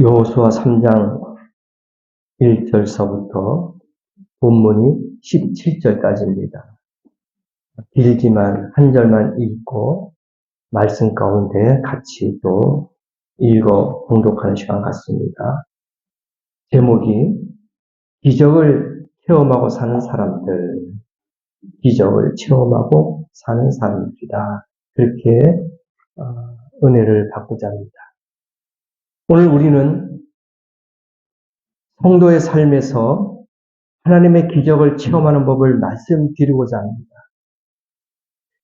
여호수아 3장 1절서부터 본문이 17절까지입니다. 길지만 한 절만 읽고 말씀 가운데 같이 또 읽어 봉독하는 시간 같습니다. 제목이 기적을 체험하고 사는 사람들, 기적을 체험하고 사는 사람들이다. 그렇게 은혜를 받고자 합니다. 오늘 우리는 성도의 삶에서 하나님의 기적을 체험하는 법을 말씀드리고자 합니다.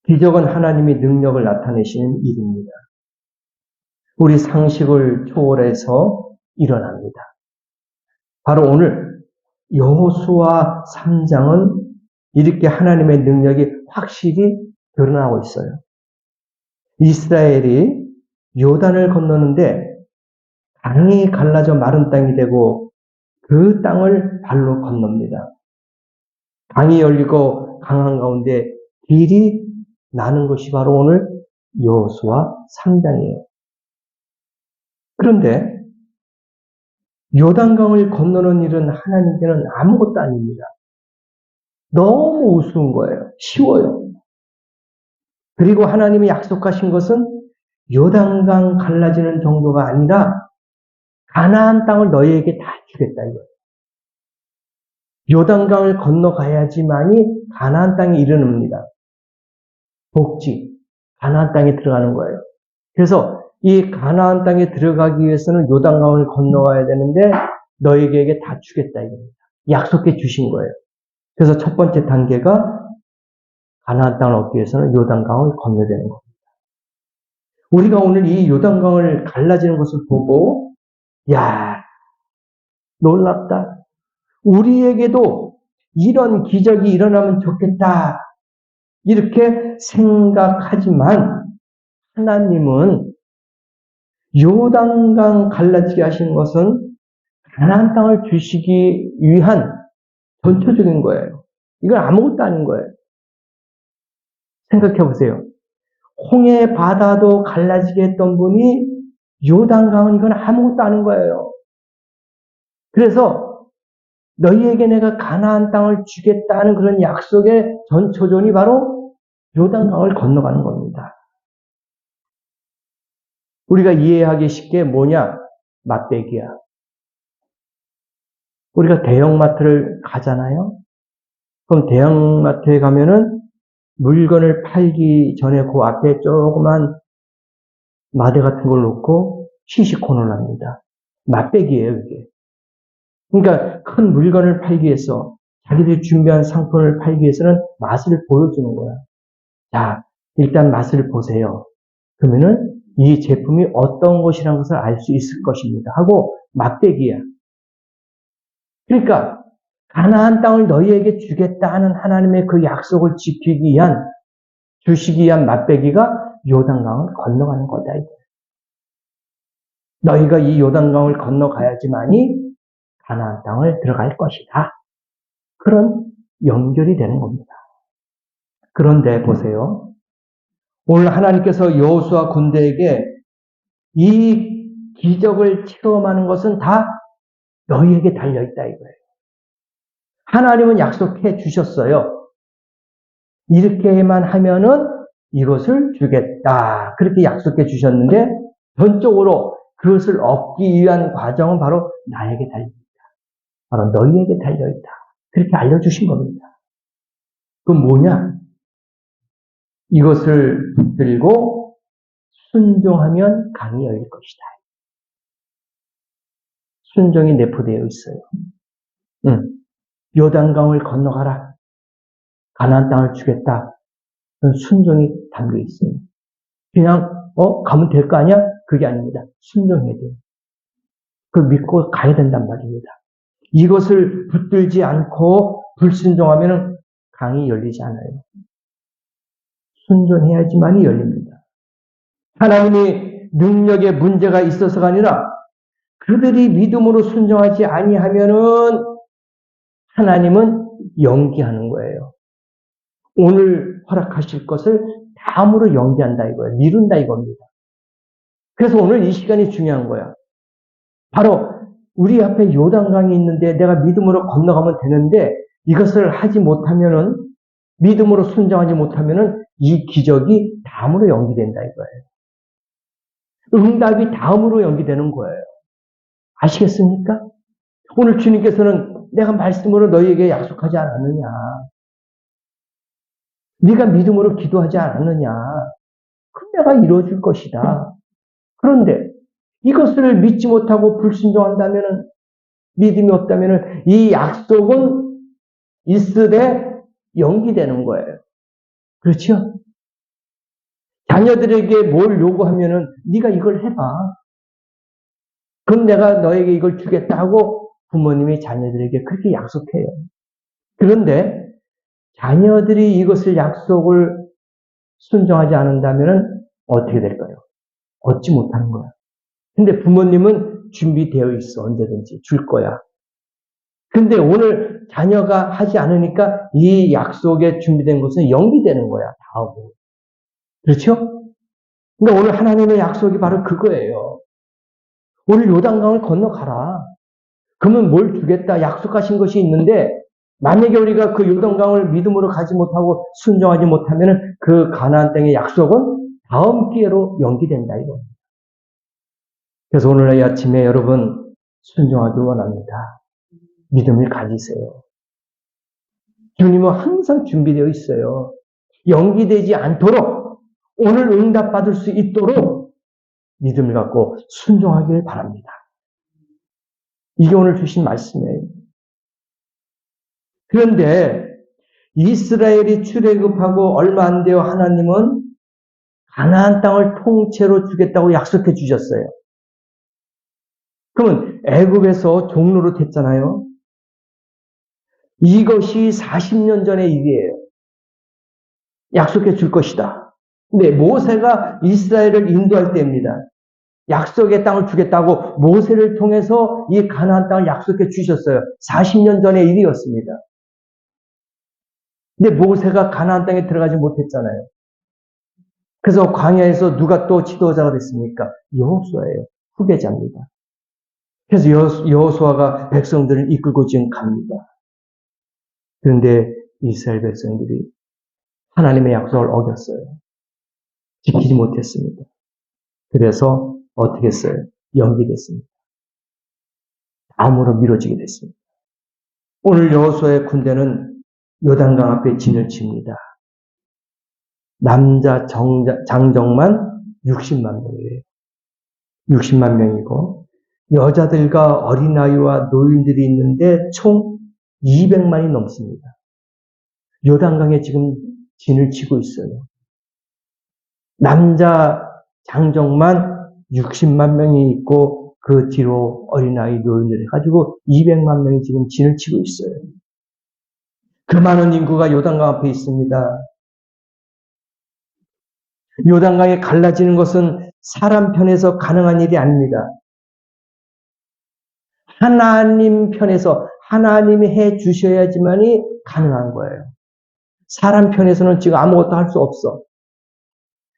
기적은 하나님이 능력을 나타내시는 일입니다. 우리 상식을 초월해서 일어납니다. 바로 오늘 여호수아 3장은 이렇게 하나님의 능력이 확실히 드러나고 있어요. 이스라엘이 요단을 건너는데 강이 갈라져 마른 땅이 되고 그 땅을 발로 건넙니다. 강이 열리고 강한 가운데 길이 나는 것이 바로 오늘 여호수아 3장이에요. 그런데 요단강을 건너는 일은 하나님께는 아무것도 아닙니다. 너무 우스운 거예요. 쉬워요. 그리고 하나님이 약속하신 것은 요단강 갈라지는 정도가 아니라 가나안 땅을 너희에게 다 주겠다 이거예요. 요단강을 건너가야지만이 가나안 땅에 이르릅니다. 복지, 가나안 땅에 들어가는 거예요. 그래서 이 가나안 땅에 들어가기 위해서는 요단강을 건너가야 되는데 너희에게 다 주겠다 이겁니다. 약속해 주신 거예요. 그래서 첫 번째 단계가 가나안 땅을 얻기 위해서는 요단강을 건너야 되는 겁니다. 우리가 오늘 이 요단강을 갈라지는 것을 보고 야, 놀랍다. 우리에게도 이런 기적이 일어나면 좋겠다. 이렇게 생각하지만 하나님은 요단강 갈라지게 하신 것은 가나안 땅을 주시기 위한 전초적인 거예요. 이건 아무것도 아닌 거예요. 생각해 보세요. 홍해 바다도 갈라지게 했던 분이 요단강은 이건 아무것도 아닌 거예요. 그래서 너희에게 내가 가나안 땅을 주겠다는 그런 약속의 전초전이 바로 요단강을 건너가는 겁니다. 우리가 이해하기 쉽게 뭐냐? 맛배기야. 우리가 대형마트를 가잖아요. 그럼 대형마트에 가면은 물건을 팔기 전에 그 앞에 조그만 마대 같은 걸 놓고 시식 코너를 합니다. 맛배기예요, 이게. 그러니까 큰 물건을 팔기 위해서 자기들이 준비한 상품을 팔기 위해서는 맛을 보여주는 거야. 자, 일단 맛을 보세요. 그러면은 이 제품이 어떤 것이라는 것을 알 수 있을 것입니다. 하고 맛배기야. 그러니까 가나안 땅을 너희에게 주겠다는 하나님의 그 약속을 지키기 위한 주시기 위한 맛배기가 요단강을 건너가는 거다. 너희가 이 요단강을 건너가야지만이 가나안 땅을 들어갈 것이다. 그런 연결이 되는 겁니다. 그런데 보세요. 오늘 하나님께서 여호수아 군대에게 이 기적을 체험하는 것은 다 너희에게 달려있다 이거예요. 하나님은 약속해 주셨어요. 이렇게만 하면은 이것을 주겠다. 그렇게 약속해 주셨는데 전적으로 그것을 얻기 위한 과정은 바로 나에게 달려있다. 바로 너희에게 달려있다. 그렇게 알려주신 겁니다. 그건 뭐냐? 이것을 붙들고 순종하면 강이 열릴 것이다. 순종이 내포되어 있어요. 요단강을 건너가라. 가나안 땅을 주겠다. 순종이 담겨 있어요. 그냥 가면 될 거 아니야? 그게 아닙니다. 순종해야 돼요. 그걸 믿고 가야 된단 말입니다. 이것을 붙들지 않고 불순종하면 강이 열리지 않아요. 순종해야지만이 열립니다. 하나님이 능력에 문제가 있어서가 아니라 그들이 믿음으로 순종하지 아니하면은 하나님은 연기하는 거예요. 오늘 허락하실 것을 다음으로 연기한다 이거예요. 미룬다 이겁니다. 그래서 오늘 이 시간이 중요한 거야. 바로 우리 앞에 요단강이 있는데 내가 믿음으로 건너가면 되는데 이것을 하지 못하면은 믿음으로 순종하지 못하면은 이 기적이 다음으로 연기된다 이거예요. 응답이 다음으로 연기되는 거예요. 아시겠습니까? 오늘 주님께서는 내가 말씀으로 너희에게 약속하지 않았느냐. 네가 믿음으로 기도하지 않았느냐. 그럼 내가 이루어줄 것이다. 그런데 이것을 믿지 못하고 불순종한다면 믿음이 없다면 이 약속은 있으되 연기되는 거예요. 그렇죠? 자녀들에게 뭘 요구하면은 네가 이걸 해봐. 그럼 내가 너에게 이걸 주겠다 하고 부모님이 자녀들에게 그렇게 약속해요. 그런데 자녀들이 이것을 약속을 순종하지 않는다면 어떻게 될까요? 얻지 못하는 거야. 근데 부모님은 준비되어 있어. 언제든지 줄 거야. 근데 오늘 자녀가 하지 않으니까 이 약속에 준비된 것은 연기되는 거야. 다음으로. 그렇죠? 근데 오늘 하나님의 약속이 바로 그거예요. 오늘 요단강을 건너가라. 그러면 뭘 주겠다 약속하신 것이 있는데 만약에 우리가 그 요단강을 믿음으로 가지 못하고 순종하지 못하면 그 가나안 땅의 약속은 다음 기회로 연기된다 이겁니다. 그래서 오늘 이 아침에 여러분 순종하기 원합니다. 믿음을 가지세요. 주님은 항상 준비되어 있어요. 연기되지 않도록 오늘 응답받을 수 있도록 믿음을 갖고 순종하기를 바랍니다. 이게 오늘 주신 말씀이에요. 그런데 이스라엘이 출애굽하고 얼마 안 되어 하나님은 가나안 땅을 통째로 주겠다고 약속해 주셨어요. 그러면 애굽에서 종로로 됐잖아요. 이것이 40년 전의 일이에요. 약속해 줄 것이다. 근데 모세가 이스라엘을 인도할 때입니다. 약속의 땅을 주겠다고 모세를 통해서 이 가나안 땅을 약속해 주셨어요. 40년 전의 일이었습니다. 근데 모세가 가나안 땅에 들어가지 못했잖아요. 그래서 광야에서 누가 또 지도자가 됐습니까? 여호수아예요. 후계자입니다. 그래서 여호수아가 백성들을 이끌고 지금 갑니다. 그런데 이스라엘 백성들이 하나님의 약속을 어겼어요. 지키지 못했습니다. 그래서 어떻게 했어요? 연기됐습니다. 다음으로 미뤄지게 됐습니다. 오늘 여호수아의 군대는 요단강 앞에 진을 칩니다. 남자 장정만 60만 명이에요. 60만 명이고 여자들과 어린아이와 노인들이 있는데 총 200만이 넘습니다. 요단강에 지금 진을 치고 있어요. 남자 장정만 60만 명이 있고 그 뒤로 어린아이 노인들 해가지고 200만 명이 지금 진을 치고 있어요. 그 많은 인구가 요단강 앞에 있습니다. 요단강에 갈라지는 것은 사람 편에서 가능한 일이 아닙니다. 하나님 편에서 하나님이 해 주셔야지만이 가능한 거예요. 사람 편에서는 지금 아무것도 할 수 없어.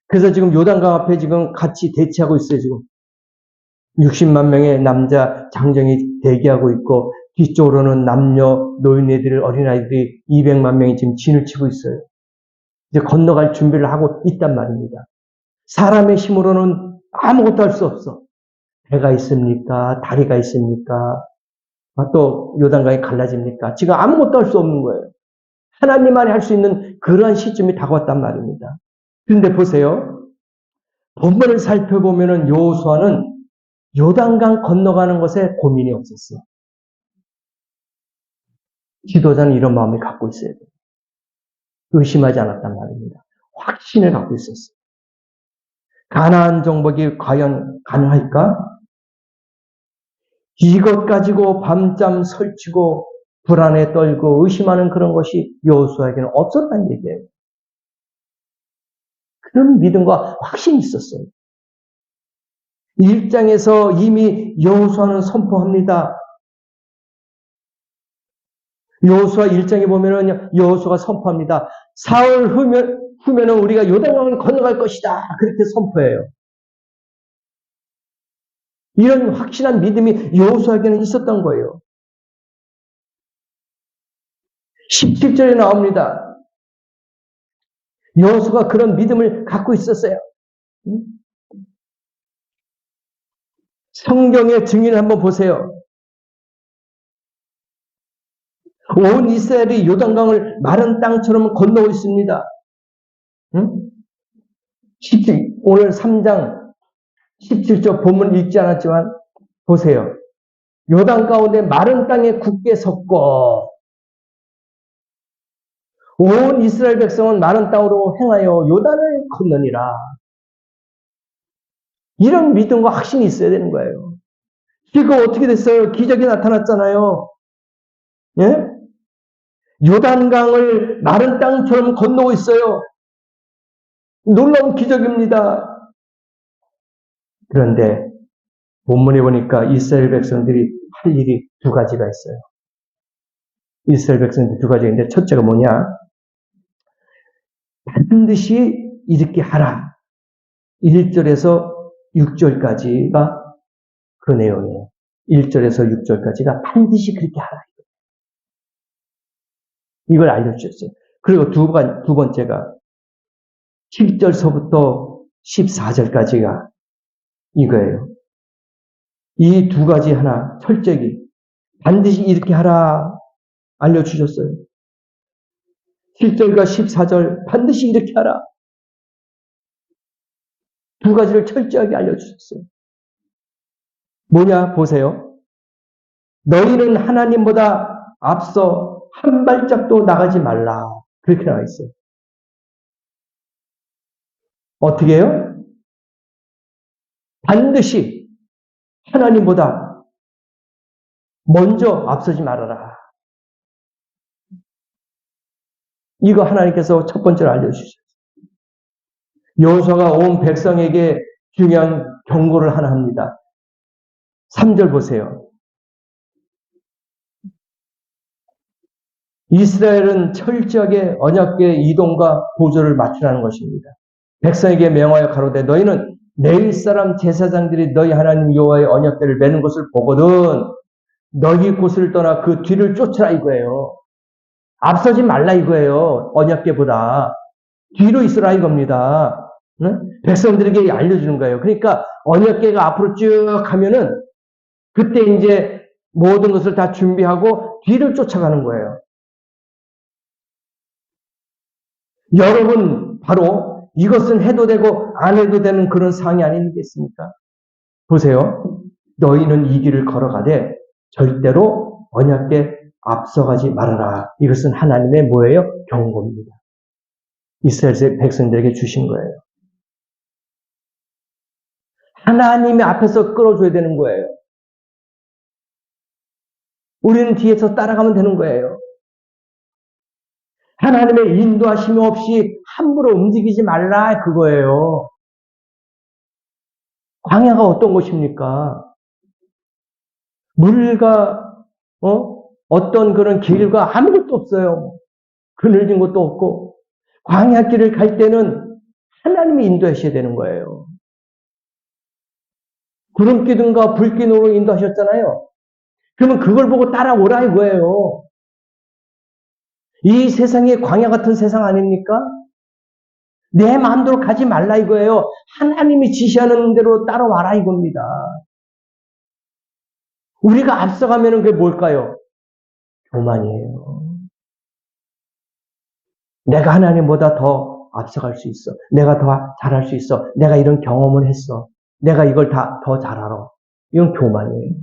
그래서 지금 요단강 앞에 지금 같이 대치하고 있어요, 지금. 60만 명의 남자 장정이 대기하고 있고, 뒤쪽으로는 남녀, 노인네들, 어린아이들이 200만 명이 지금 진을 치고 있어요. 이제 건너갈 준비를 하고 있단 말입니다. 사람의 힘으로는 아무것도 할 수 없어. 배가 있습니까? 다리가 있습니까? 또 요단강이 갈라집니까? 지금 아무것도 할 수 없는 거예요. 하나님만이 할 수 있는 그러한 시점이 다가왔단 말입니다. 그런데 보세요. 본문을 살펴보면은 여호수아는 요단강 건너가는 것에 고민이 없었어. 지도자는 이런 마음을 갖고 있어야 돼요. 의심하지 않았단 말입니다. 확신을 갖고 있었어. 가나안 정복이 과연 가능할까? 이것 가지고 밤잠 설치고 불안에 떨고 의심하는 그런 것이 여호수아에게는 없었다는 얘기예요. 그런 믿음과 확신이 있었어요. 1장에서 이미 여호수아는 선포합니다. 여호수아 1장에 보면은 여호수아가 선포합니다. 사흘 후면은 우리가 요단강을 건너갈 것이다. 그렇게 선포해요. 이런 확실한 믿음이 여호수아에게는 있었던 거예요. 17절에 나옵니다. 여호수아가 그런 믿음을 갖고 있었어요. 성경의 증인을 한번 보세요. 온 이스라엘이 요단강을 마른 땅처럼 건너고 있습니다. 응? 오늘 3장 17절 본문 읽지 않았지만 보세요. 요단 가운데 마른 땅에 굳게 섰고 온 이스라엘 백성은 마른 땅으로 행하여 요단을 건너니라. 이런 믿음과 확신이 있어야 되는 거예요. 이거 어떻게 됐어요? 기적이 나타났잖아요. 예? 요단강을 마른 땅처럼 건너고 있어요. 놀라운 기적입니다. 그런데 본문에 보니까 이스라엘 백성들이 할 일이 두 가지가 있어요. 이스라엘 백성들 두 가지인데 첫째가 뭐냐? 반드시 이렇게 하라. 1절에서 6절까지가 그 내용이에요. 1절에서 6절까지가 반드시 그렇게 하라. 이걸 알려주셨어요. 그리고 두 번째가 7절서부터 14절까지가 이거예요. 이 두 가지 하나 철저히 반드시 이렇게 하라 알려주셨어요. 7절과 14절 반드시 이렇게 하라. 두 가지를 철저하게 알려주셨어요. 뭐냐 보세요. 너희는 하나님보다 앞서 한 발짝도 나가지 말라. 그렇게 나와 있어요. 어떻게 해요? 반드시 하나님보다 먼저 앞서지 말아라. 이거 하나님께서 첫 번째로 알려주셨어요. 여호수아가 온 백성에게 중요한 경고를 하나 합니다. 3절 보세요. 이스라엘은 철저하게 언약궤의 이동과 보조를 맞추라는 것입니다. 백성에게 명하여 가로되 너희는 내일 사람 제사장들이 너희 하나님 여호와의 언약궤를 매는 것을 보거든 너희 곳을 떠나 그 뒤를 쫓으라 이거예요. 앞서지 말라 이거예요. 언약궤보다 뒤로 있으라 이겁니다. 응? 백성들에게 알려주는 거예요. 그러니까 언약궤가 앞으로 쭉 가면은 그때 이제 모든 것을 다 준비하고 뒤를 쫓아가는 거예요. 여러분 바로 이것은 해도 되고 안 해도 되는 그런 상황이 아니겠습니까? 보세요. 너희는 이 길을 걸어가되 절대로 언약궤 앞서가지 말아라. 이것은 하나님의 뭐예요? 경고입니다. 이스라엘 백성들에게 주신 거예요. 하나님의 앞에서 끌어줘야 되는 거예요. 우리는 뒤에서 따라가면 되는 거예요. 하나님의 인도하심이 없이 함부로 움직이지 말라 그거예요. 광야가 어떤 곳입니까? 물과 어떤 그런 길과 아무것도 없어요. 그늘진 것도 없고 광야길을 갈 때는 하나님이 인도하셔야 되는 거예요. 구름기둥과 불기둥으로 인도하셨잖아요. 그러면 그걸 보고 따라오라 이거예요. 이 세상이 광야 같은 세상 아닙니까? 내 마음대로 가지 말라 이거예요. 하나님이 지시하는 대로 따라와라 이겁니다. 우리가 앞서가면 그게 뭘까요? 교만이에요. 내가 하나님보다 더 앞서갈 수 있어. 내가 더 잘할 수 있어. 내가 이런 경험을 했어. 내가 이걸 더 잘 알아. 이건 교만이에요.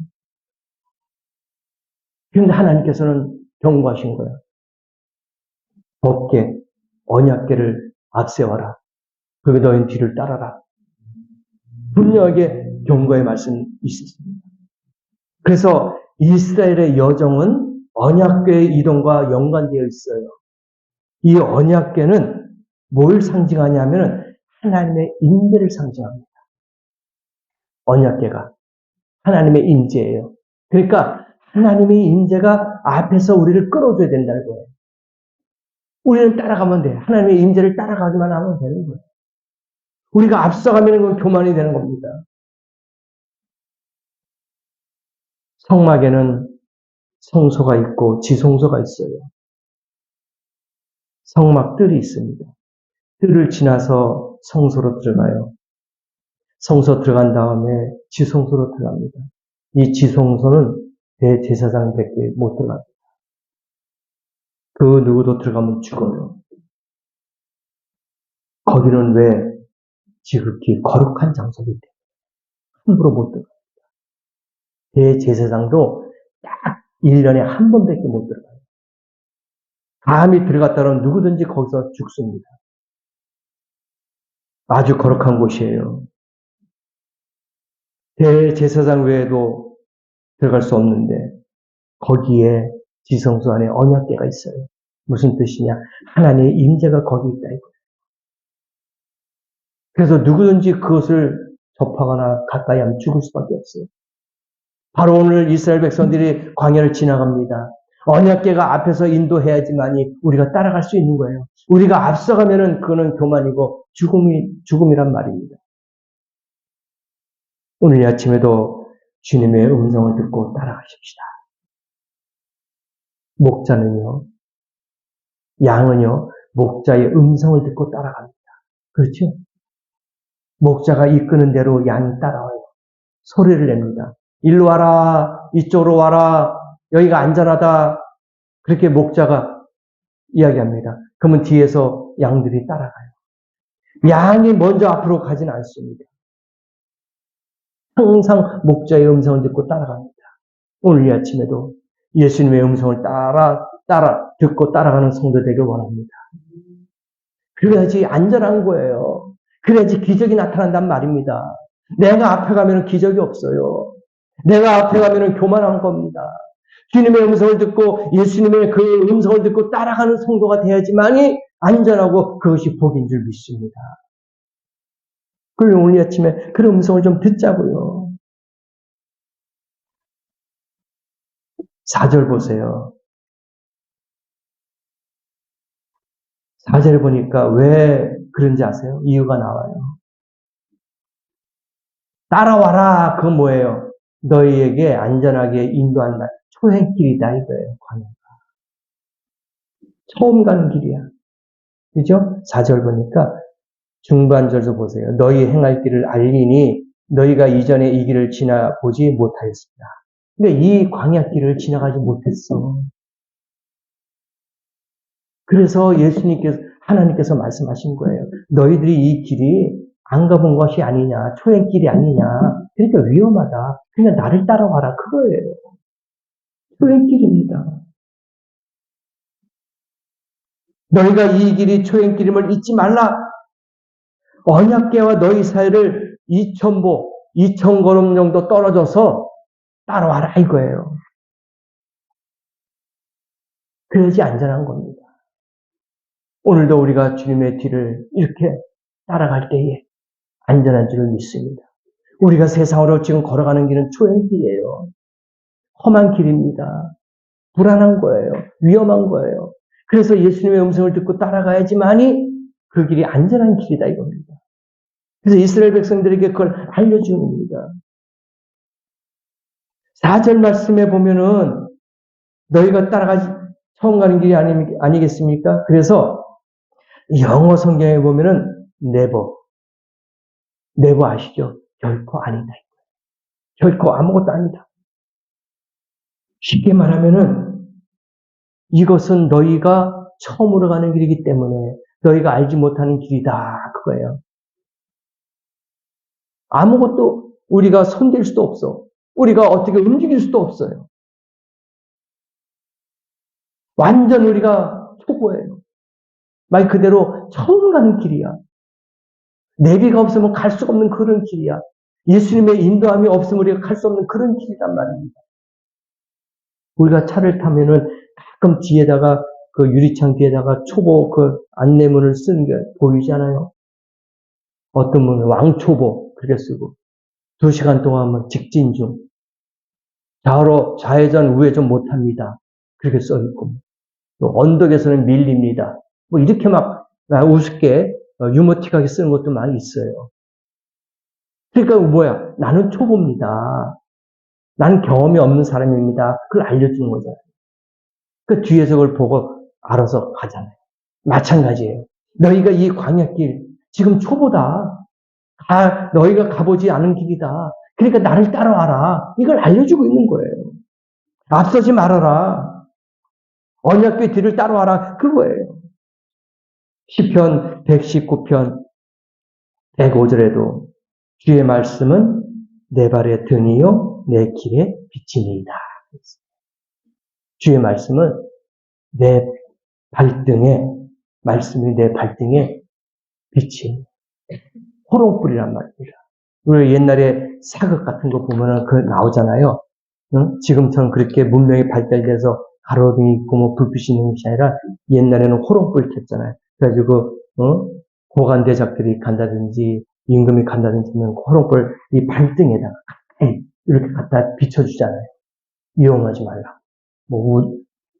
그런데 하나님께서는 경고하신 거예요. 법궤, 언약궤를 앞세워라. 그리고 너희 뒤를 따라라. 분명하게 경고의 말씀이 있습니다. 그래서 이스라엘의 여정은 언약궤의 이동과 연관되어 있어요. 이 언약궤는 뭘 상징하냐면 하나님의 임재를 상징합니다. 언약궤가 하나님의 임재예요. 그러니까 하나님의 임재가 앞에서 우리를 끌어줘야 된다는 거예요. 우리는 따라가면 돼. 하나님의 임재를 따라가기만 하면 되는 거예요. 우리가 앞서가면 그건 교만이 되는 겁니다. 성막에는 성소가 있고 지성소가 있어요. 성막 뜰이 있습니다. 뜰을 지나서 성소로 들어가요. 성소 들어간 다음에 지성소로 들어갑니다. 이 지성소는 대제사장밖에 못 들어갑니다. 그 누구도 들어가면 죽어요. 거기는 왜 지극히 거룩한 장소이기 때문에 함부로 못 들어갑니다. 대제사장도 딱 1년에 한 번밖에 못 들어가요. 감히 들어갔다면 누구든지 거기서 죽습니다. 아주 거룩한 곳이에요. 대제사장 외에도 들어갈 수 없는데 거기에 지성소 안에 언약궤가 있어요. 무슨 뜻이냐? 하나님의 임재가 거기 있다 이거예요. 그래서 누구든지 그것을 접하거나 가까이 하면 죽을 수밖에 없어요. 바로 오늘 이스라엘 백성들이 광야를 지나갑니다. 언약궤가 앞에서 인도해야지만이 우리가 따라갈 수 있는 거예요. 우리가 앞서가면은 그거는 교만이고 죽음이란 말입니다. 오늘 이 아침에도 주님의 음성을 듣고 따라가십시다. 목자는요, 양은요, 목자의 음성을 듣고 따라갑니다. 그렇죠? 목자가 이끄는 대로 양이 따라와요. 소리를 냅니다. 일로 와라, 이쪽으로 와라, 여기가 안전하다. 그렇게 목자가 이야기합니다. 그러면 뒤에서 양들이 따라가요. 양이 먼저 앞으로 가진 않습니다. 항상 목자의 음성을 듣고 따라갑니다. 오늘 이 아침에도 예수님의 음성을 듣고 따라가는 성도 되길 원합니다. 그래야지 안전한 거예요. 그래야지 기적이 나타난단 말입니다. 내가 앞에 가면 기적이 없어요. 내가 앞에 가면 교만한 겁니다. 주님의 음성을 듣고 예수님의 그 음성을 듣고 따라가는 성도가 돼야지만이 안전하고 그것이 복인 줄 믿습니다. 그럼 오늘 아침에 그 음성을 좀 듣자고요. 4절 보세요. 4절 보니까 왜 그런지 아세요? 이유가 나와요. 따라와라. 그건 뭐예요? 너희에게 안전하게 인도한다. 초행길이다 이거예요. 광야가. 처음 가는 길이야. 그죠? 4절 보니까 중반절도 보세요. 너희 행할 길을 알리니 너희가 이전에 이 길을 지나보지 못하였습니다. 근데 이 광야길을 지나가지 못했어. 그래서 하나님께서 말씀하신 거예요. 너희들이 이 길이 안 가본 것이 아니냐, 초행길이 아니냐, 그러니까 위험하다. 그냥 나를 따라와라. 그거예요. 초행길입니다. 너희가 이 길이 초행길임을 잊지 말라. 언약궤와 너희 사이를 2,000걸음 정도 떨어져서 따라와라 이거예요. 그래야지 안전한 겁니다. 오늘도 우리가 주님의 뒤를 이렇게 따라갈 때에 안전한 줄을 믿습니다. 우리가 세상으로 지금 걸어가는 길은 초행길이에요. 험한 길입니다. 불안한 거예요. 위험한 거예요. 그래서 예수님의 음성을 듣고 따라가야지만이 그 길이 안전한 길이다 이겁니다. 그래서 이스라엘 백성들에게 그걸 알려주는 겁니다. 4절 말씀에 보면은 너희가 처음 가는 길이 아니겠습니까? 그래서 영어 성경에 보면은 never 아시죠? 결코 아니다. 결코 아무것도 아니다. 쉽게 말하면은 이것은 너희가 처음으로 가는 길이기 때문에 너희가 알지 못하는 길이다. 그거예요. 아무것도 우리가 손댈 수도 없어. 우리가 어떻게 움직일 수도 없어요. 완전 우리가 초보예요. 말 그대로 처음 가는 길이야. 내비가 없으면 갈 수가 없는 그런 길이야. 예수님의 인도함이 없으면 우리가 갈 수 없는 그런 길이란 말입니다. 우리가 차를 타면은 가끔 뒤에다가 그 유리창 뒤에다가 초보 그 안내문을 쓰는 게 보이잖아요. 어떤 분은 왕초보 그렇게 쓰고 2시간 동안 직진 중 좌회전 우회전 못합니다. 그렇게 써있고 또 언덕에서는 밀립니다. 이렇게 막 우습게 유머틱하게 쓰는 것도 많이 있어요. 그러니까 뭐야? 나는 초보입니다. 난 경험이 없는 사람입니다. 그걸 알려주는 거잖아요. 그 뒤에서 그걸 보고 알아서 가잖아요. 마찬가지예요. 너희가 이 광야길, 지금 초보다. 너희가 가보지 않은 길이다. 그러니까 나를 따라와라. 이걸 알려주고 있는 거예요. 앞서지 말아라. 언약궤 뒤를 따라와라. 그거예요. 시편 119편 105절에도 주의 말씀은 내 발의 등이요 내 길의 빛이니이다. 주의 말씀은 내 발등에, 말씀이 내 발등에 빛이 호롱불이란 말입니다. 우리 옛날에 사극 같은 거 보면은 그 나오잖아요. 응? 지금처럼 그렇게 문명이 발달돼서 가로등이 있고 뭐 불빛이 있는 것이 아니라 옛날에는 호롱불 켰잖아요. 그래가지고 고관대작들이 간다든지 임금이 간다든지 하면 호롱불 이 발등에다가 이렇게 갖다 비춰주잖아요. 이용하지 말라. 뭐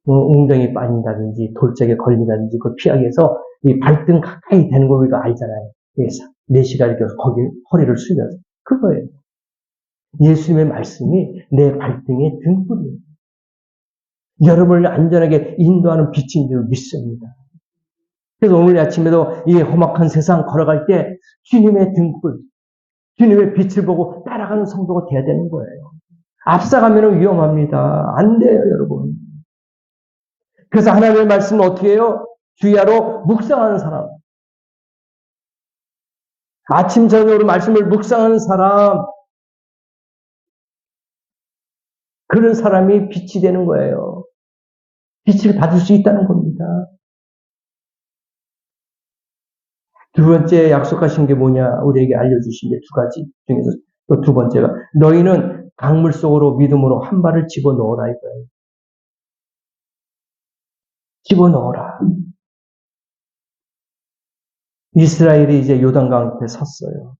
웅덩이 빠진다든지 돌짝에 걸린다든지 그걸 피하기 위해서 이 발등 가까이 되는 거 우리가 알잖아요. 그래서 내시가 이렇게 거기 허리를 숙여서 그거예요. 예수님의 말씀이 내 발등의 등불이에요. 여러분을 안전하게 인도하는 빛인 줄 믿습니다. 그래서 오늘 아침에도 이 험악한 세상 걸어갈 때 주님의 등불, 주님의 빛을 보고 따라가는 성도가 돼야 되는 거예요. 앞서가면 위험합니다. 안 돼요, 여러분. 그래서 하나님의 말씀은 어떻게 해요? 주야로 묵상하는 사람. 아침, 저녁으로 말씀을 묵상하는 사람. 그런 사람이 빛이 되는 거예요. 빛을 받을 수 있다는 겁니다. 두 번째 약속하신 게 뭐냐? 우리에게 알려주신 게 두 가지 중에서 또 두 번째가 너희는 강물 속으로 믿음으로 한 발을 집어넣어라 이거예요. 집어넣어라. 이스라엘이 이제 요단강 앞에 섰어요.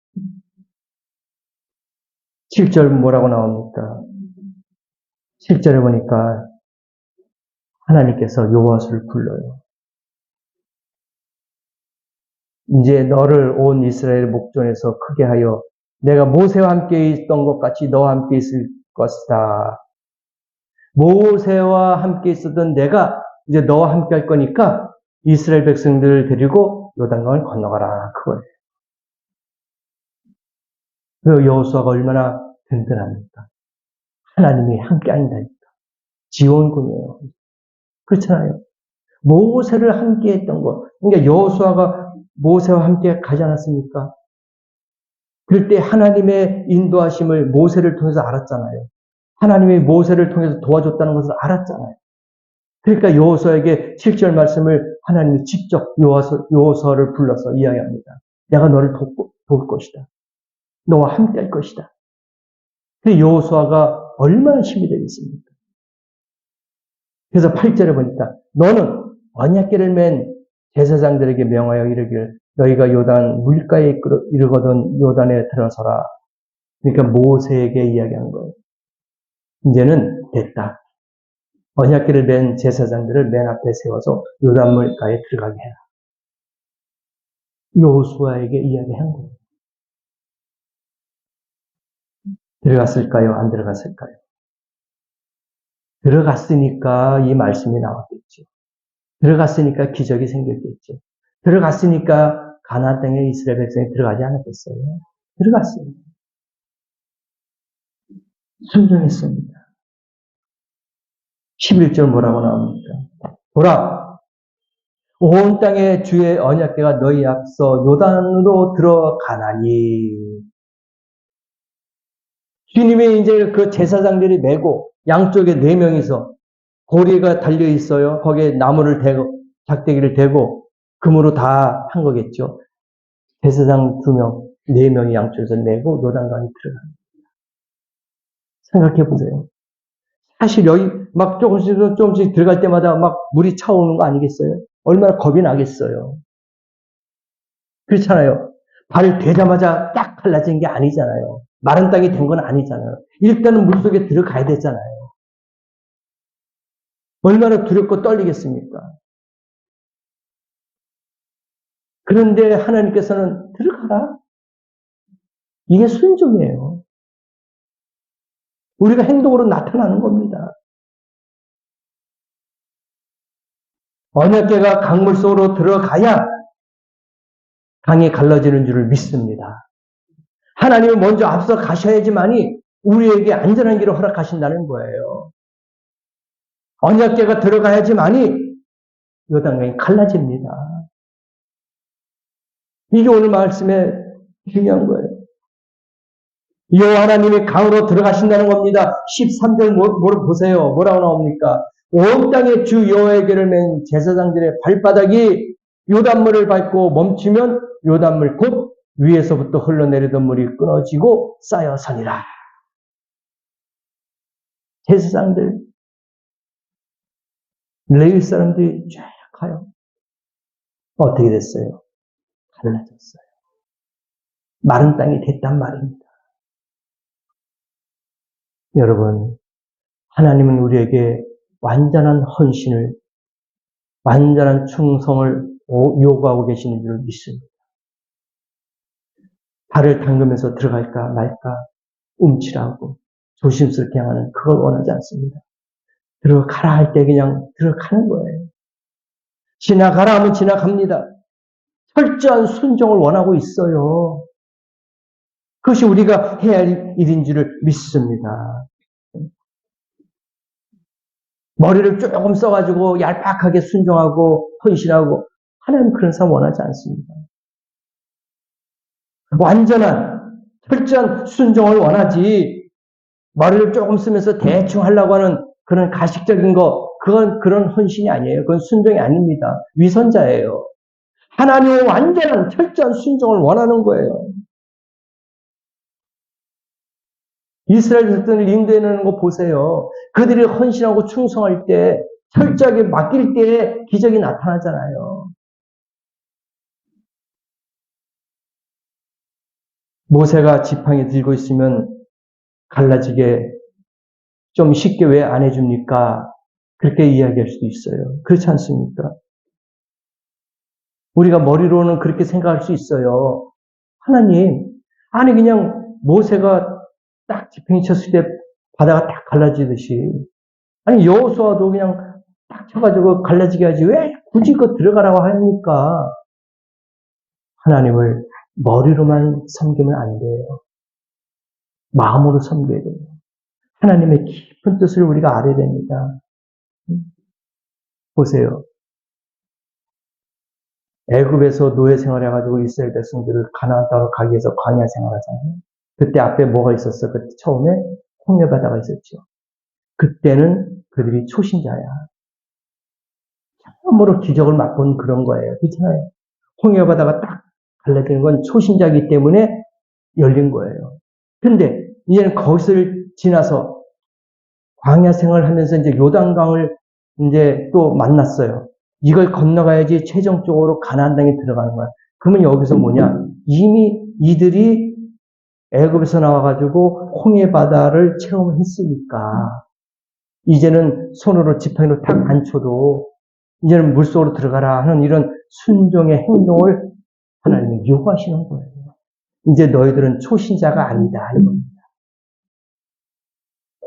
7절 뭐라고 나옵니까? 7절에 보니까 하나님께서 여호와를 불러요. 이제 너를 온 이스라엘 목전에서 크게 하여 내가 모세와 함께 있던 것 같이 너와 함께 있을 것이다. 모세와 함께 있었던 내가 이제 너와 함께 할 거니까 이스라엘 백성들을 데리고 요단강을 건너가라. 그거예요. 그 여호수아가 얼마나 든든합니까? 하나님이 함께 한다니까. 지원군이에요. 그렇잖아요. 모세를 함께 했던 것. 그러니까 여호수아가 모세와 함께 가지 않았습니까? 그럴 때 하나님의 인도하심을 모세를 통해서 알았잖아요. 하나님이 모세를 통해서 도와줬다는 것을 알았잖아요. 그러니까 여호수아에게 7절 말씀을 하나님이 직접 여호수아를 불러서 이야기합니다. 내가 너를 도울 것이다. 너와 함께 할 것이다. 그 여호수아가 얼마나 힘이 되겠습니까? 그래서 8절에 보니까 너는 언약궤를 맨 제사장들에게 명하여 이르기를 너희가 요단 물가에 이르거든 요단에 들어서라. 그러니까 모세에게 이야기한 거예요. 이제는 됐다. 언약궤를 맨 제사장들을 맨 앞에 세워서 요단 물가에 들어가게 해라. 여호수아에게 이야기한 거예요. 들어갔을까요? 안 들어갔을까요? 들어갔으니까 이 말씀이 나왔겠죠. 들어갔으니까 기적이 생겼겠죠. 들어갔으니까 가나안 땅에 이스라엘 백성이 들어가지 않았겠어요. 들어갔어요. 순종했습니다. 11절 뭐라고 나옵니까? 보라, 온 땅에 주의 언약궤가 너희 앞서 요단으로 들어가나니. 주님이 이제 그 제사장들이 메고 양쪽에 4명이서 고리가 달려 있어요. 거기에 나무를 대고 작대기를 대고 금으로 다 한 거겠죠. 제사장 2명, 4명이 양쪽에서 메고 요단강에 들어갑니다. 생각해 보세요. 사실 여기 막 조금씩 들어갈 때마다 막 물이 차오르는 거 아니겠어요? 얼마나 겁이 나겠어요. 그렇잖아요. 발을 대자마자 딱 갈라진 게 아니잖아요. 마른 땅이 된 건 아니잖아요. 일단은 물속에 들어가야 되잖아요. 얼마나 두렵고 떨리겠습니까? 그런데 하나님께서는 들어가라. 이게 순종이에요. 우리가 행동으로 나타나는 겁니다. 언약궤가 강물 속으로 들어가야 강이 갈라지는 줄을 믿습니다. 하나님은 먼저 앞서 가셔야지만이 우리에게 안전한 길을 허락하신다는 거예요. 언약궤가 들어가야지만이 요단강이 갈라집니다. 이게 오늘 말씀에 중요한 거예요. 여호와 하나님이 강으로 들어가신다는 겁니다. 13절 뭐를 보세요. 뭐라고 나옵니까? 온 땅의 주 여호와에게를 맨 제사장들의 발바닥이 요단물을 밟고 멈추면 요단물 곧 위에서부터 흘러내리던 물이 끊어지고 쌓여서니라. 제사장들, 레위 사람들이 쫙 가요. 어떻게 됐어요? 갈라졌어요. 마른 땅이 됐단 말입니다. 여러분, 하나님은 우리에게 완전한 헌신을, 완전한 충성을 요구하고 계시는 줄 믿습니다. 발을 담그면서 들어갈까 말까 움찔하고 조심스럽게 향하는 그걸 원하지 않습니다. 들어가라 할 때 그냥 들어가는 거예요. 지나가라 하면 지나갑니다. 철저한 순종을 원하고 있어요. 그것이 우리가 해야 할 일인 줄을 믿습니다. 머리를 조금 써가지고 얄팍하게 순종하고 헌신하고 하나님 그런 사람 원하지 않습니다. 완전한 철저한 순종을 원하지 머리를 조금 쓰면서 대충 하려고 하는 그런 가식적인 거 그건 그런 헌신이 아니에요. 그건 순종이 아닙니다. 위선자예요. 하나님은 완전한 철저한 순종을 원하는 거예요. 이스라엘 백성을 인도해 놓는 거 보세요. 그들이 헌신하고 충성할 때, 철저하게 맡길 때에 기적이 나타나잖아요. 모세가 지팡이 들고 있으면 갈라지게 좀 쉽게 왜 안 해줍니까? 그렇게 이야기할 수도 있어요. 그렇지 않습니까? 우리가 머리로는 그렇게 생각할 수 있어요. 하나님, 아니 그냥 모세가 딱 지팡이 쳤을 때 바다가 딱 갈라지듯이 아니 여호수아도 그냥 딱 쳐가지고 갈라지게 하지 왜 굳이 그 들어가라고 하니까 하나님을 머리로만 섬기면 안 돼요. 마음으로 섬겨야 돼요. 하나님의 깊은 뜻을 우리가 알아야 됩니다. 보세요. 애굽에서 노예 생활해가지고 이스라엘 백성들을 가나안 땅으로 가기 위해서 광야 생활하잖아요. 그때 앞에 뭐가 있었어? 그때 처음에 홍해 바다가 있었죠. 그때는 그들이 초신자야. 처음으로 기적을 맛본 그런 거예요. 그렇잖아요. 홍해 바다가 딱 갈라지는 건 초신자이기 때문에 열린 거예요. 근데 이제는 거기를 지나서 광야 생활을 하면서 이제 요단강을 이제 또 만났어요. 이걸 건너가야지 최종적으로 가나안 땅에 들어가는 거야. 그러면 여기서 뭐냐? 이미 이들이 애굽에서 나와가지고 홍해 바다를 체험했으니까 이제는 손으로 지팡이로 탁 안 쳐도 이제는 물속으로 들어가라 하는 이런 순종의 행동을 하나님이 요구하시는 거예요. 이제 너희들은 초신자가 아니다 이겁니다.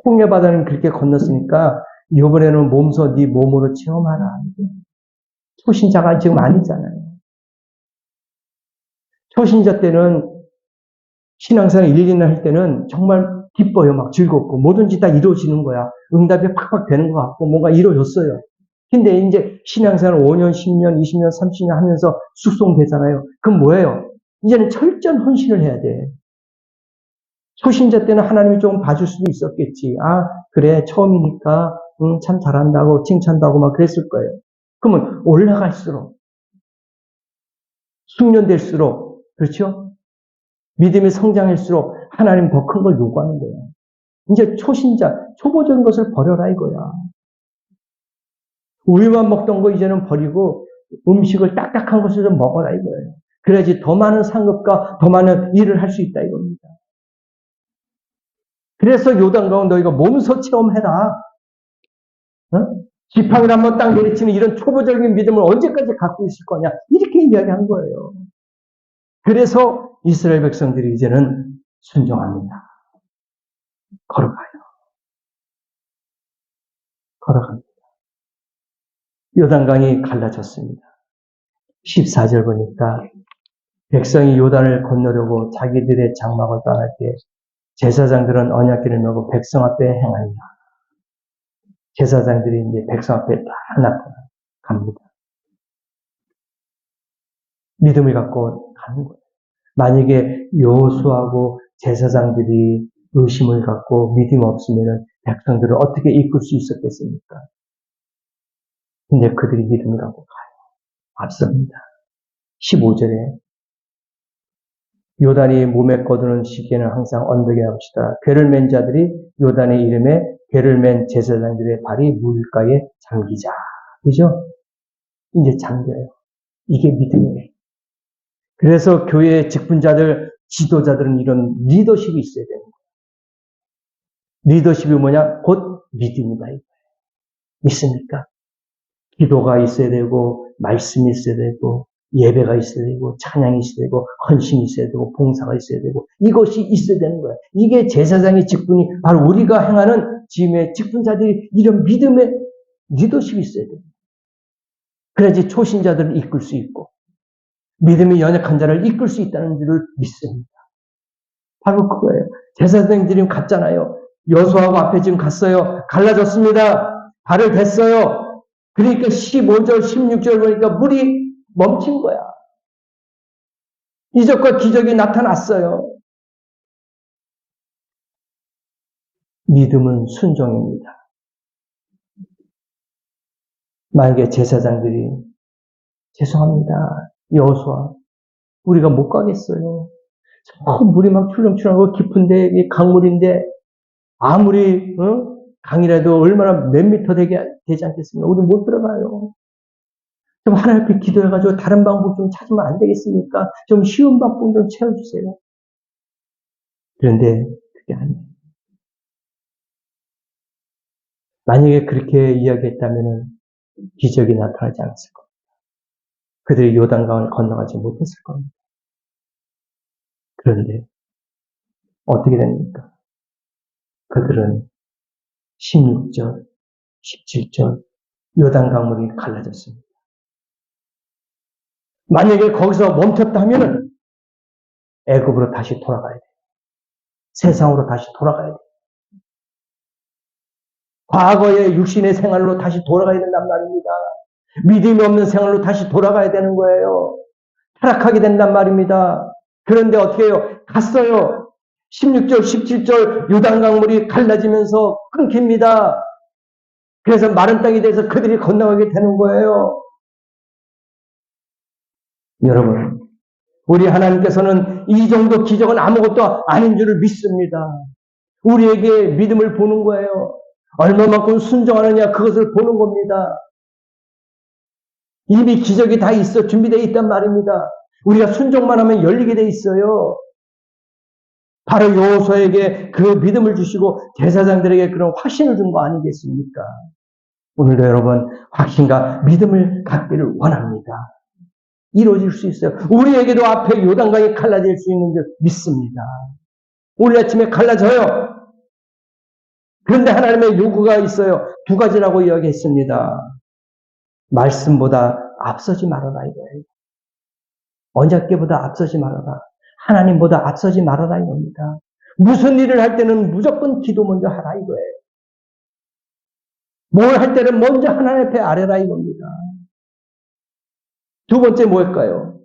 홍해 바다는 그렇게 건넜으니까 이번에는 몸소 네 몸으로 체험하라. 초신자가 지금 아니잖아요. 초신자 때는 신앙생활 1, 2년 할 때는 정말 기뻐요. 막 즐겁고 뭐든지 다 이루어지는 거야. 응답이 팍팍 되는 것 같고 뭔가 이루어졌어요. 근데 이제 신앙생활 5년, 10년, 20년, 30년 하면서 숙성되잖아요. 그럼 뭐예요? 이제는 철저한 헌신을 해야 돼. 초신자 때는 하나님이 조금 봐줄 수도 있었겠지. 아, 그래, 처음이니까, 참 잘한다고, 칭찬도 하고 막 그랬을 거예요. 그러면 올라갈수록, 숙련될수록, 그렇죠? 믿음이 성장할수록 하나님 더 큰 걸 요구하는 거예요. 이제 초신자, 초보적인 것을 버려라 이거야. 우유만 먹던 거 이제는 버리고 음식을 딱딱한 것을 좀 먹어라 이거예요. 그래야지 더 많은 상급과 더 많은 일을 할 수 있다 이겁니다. 그래서 요단강은 너희가 몸소 체험해라. 어? 지팡이를 한번 딱 내리치는 이런 초보적인 믿음을 언제까지 갖고 있을 거냐. 이렇게 이야기한 거예요. 그래서 이스라엘 백성들이 이제는 순종합니다. 걸어가요. 걸어갑니다. 요단강이 갈라졌습니다. 14절 보니까 백성이 요단을 건너려고 자기들의 장막을 떠날 때 제사장들은 언약궤를 메고 백성 앞에 행하니라. 제사장들이 이제 백성 앞에 다 나타납니다. 믿음을 갖고 가는 거예요. 만약에 여호수아하고 제사장들이 의심을 갖고 믿음 없으면 백성들을 어떻게 이끌 수 있었겠습니까? 근데 그들이 믿음을 갖고 가요. 앞섭니다. 15절에 요단이 몸에 거두는 시기에는 항상 언덕에 나옵시다. 궤를 맨 자들이 요단의 이름에 궤를 맨 제사장들의 발이 물가에 잠기자. 그죠? 이제 잠겨요. 이게 믿음이에요. 그래서 교회의 직분자들, 지도자들은 이런 리더십이 있어야 되는 거예요. 리더십이 뭐냐? 곧 믿음이다. 믿습니까? 기도가 있어야 되고, 말씀이 있어야 되고, 예배가 있어야 되고, 찬양이 있어야 되고, 헌신이 있어야 되고, 봉사가 있어야 되고, 이것이 있어야 되는 거예요. 이게 제사장의 직분이 바로 우리가 행하는 지금의 직분자들이 이런 믿음의 리더십이 있어야 돼요. 그래야지 초신자들을 이끌 수 있고, 믿음이 연약한 자를 이끌 수 있다는 줄을 믿습니다. 바로 그거예요. 제사장들이 갔잖아요. 여호수아하고 앞에 지금 갔어요. 갈라졌습니다. 발을 댔어요. 그러니까 15절, 16절 보니까 물이 멈춘 거야. 이적과 기적이 나타났어요. 믿음은 순종입니다. 만약에 제사장들이 죄송합니다. 여호수아, 우리가 못 가겠어요. 저 물이 막 출렁출렁하고 깊은데 이 강물인데 아무리 강이라도 얼마나 몇 미터 되지 않겠습니까? 우리 못 들어가요. 좀 하나님 앞에 기도해가지고 다른 방법 좀 찾으면 안 되겠습니까? 좀 쉬운 방법 좀 채워주세요. 그런데 그게 아니에요. 만약에 그렇게 이야기했다면 기적이 나타나지 않았을 겁니다. 그들이 요단강을 건너가지 못했을 겁니다. 그런데 어떻게 됩니까? 그들은 16절, 17절 요단강물이 갈라졌습니다. 만약에 거기서 멈췄다 하면은 애굽으로 다시 돌아가야 돼요. 세상으로 다시 돌아가야 돼요. 과거의 육신의 생활로 다시 돌아가야 된단 말입니다. 믿음이 없는 생활로 다시 돌아가야 되는 거예요. 타락하게 된단 말입니다. 그런데 어떻게 해요? 갔어요. 16절, 17절 요단강물이 갈라지면서 끊깁니다. 그래서 마른 땅이 돼서 그들이 건너가게 되는 거예요. 여러분, 우리 하나님께서는 이 정도 기적은 아무것도 아닌 줄을 믿습니다. 우리에게 믿음을 보는 거예요. 얼마만큼 순종하느냐 그것을 보는 겁니다. 이미 기적이 다 있어 준비되어 있단 말입니다. 우리가 순종만 하면 열리게 돼 있어요. 바로 여호수아에게 그 믿음을 주시고 제사장들에게 그런 확신을 준 거 아니겠습니까? 오늘도 여러분 확신과 믿음을 갖기를 원합니다. 이루어질 수 있어요. 우리에게도 앞에 요단강이 갈라질 수 있는 줄 믿습니다. 오늘 아침에 갈라져요. 그런데 하나님의 요구가 있어요. 두 가지라고 이야기했습니다. 말씀보다 앞서지 말아라 이거예요. 언약궤보다 앞서지 말아라. 하나님보다 앞서지 말아라 이겁니다. 무슨 일을 할 때는 무조건 기도 먼저 하라 이거예요. 뭘 할 때는 먼저 하나님 앞에 아뢰라 이겁니다. 두 번째 뭘까요?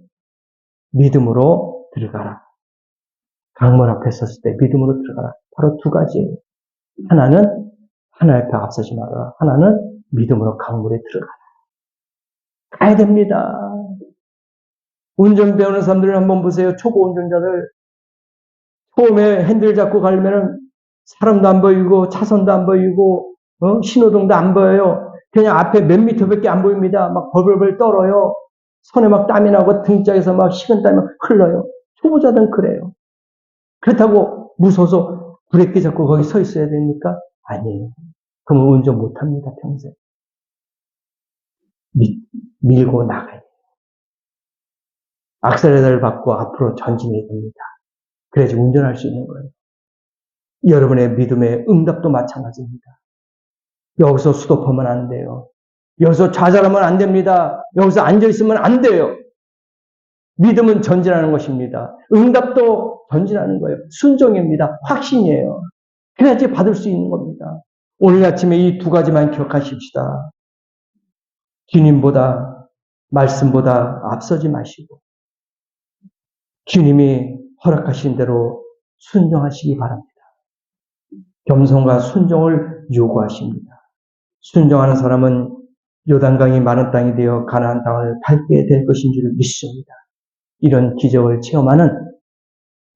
믿음으로 들어가라. 강물 앞에 섰을 때 믿음으로 들어가라. 바로 두 가지예요. 하나는 하나님 앞에 앞서지 말아라. 하나는 믿음으로 강물에 들어가라. 가야 됩니다. 운전 배우는 사람들을 한번 보세요. 초보 운전자들. 처음에 핸들 잡고 가려면 사람도 안 보이고 차선도 안 보이고 신호등도 안 보여요. 그냥 앞에 몇 미터밖에 안 보입니다. 막 벌벌벌 떨어요. 손에 막 땀이 나고 등짝에서 막 식은땀이 흘러요. 초보자들은 그래요. 그렇다고 무서워서 브레이크 잡고 거기 서 있어야 됩니까? 아니에요. 그러면 운전 못합니다. 평생. 밀고 나가야 돼요. 악셀레터를 받고 앞으로 전진해야 됩니다. 그래야지 운전할 수 있는 거예요. 여러분의 믿음의 응답도 마찬가지입니다. 여기서 수도하면 안 돼요. 여기서 좌절하면 안 됩니다. 여기서 앉아있으면 안 돼요. 믿음은 전진하는 것입니다. 응답도 전진하는 거예요. 순종입니다. 확신이에요. 그래야지 받을 수 있는 겁니다. 오늘 아침에 이 두 가지만 기억하십시다. 주님보다, 말씀보다 앞서지 마시고, 주님이 허락하신 대로 순종하시기 바랍니다. 겸손과 순종을 요구하십니다. 순종하는 사람은 요단강이 마른 땅이 되어 가나안 땅을 밟게 될 것인 줄 믿습니다. 이런 기적을 체험하는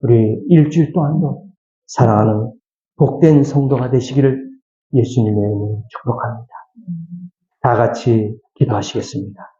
우리 일주일 동안도 사랑하는 복된 성도가 되시기를 예수님의 이름으로 축복합니다. 다 같이 기도하시겠습니다.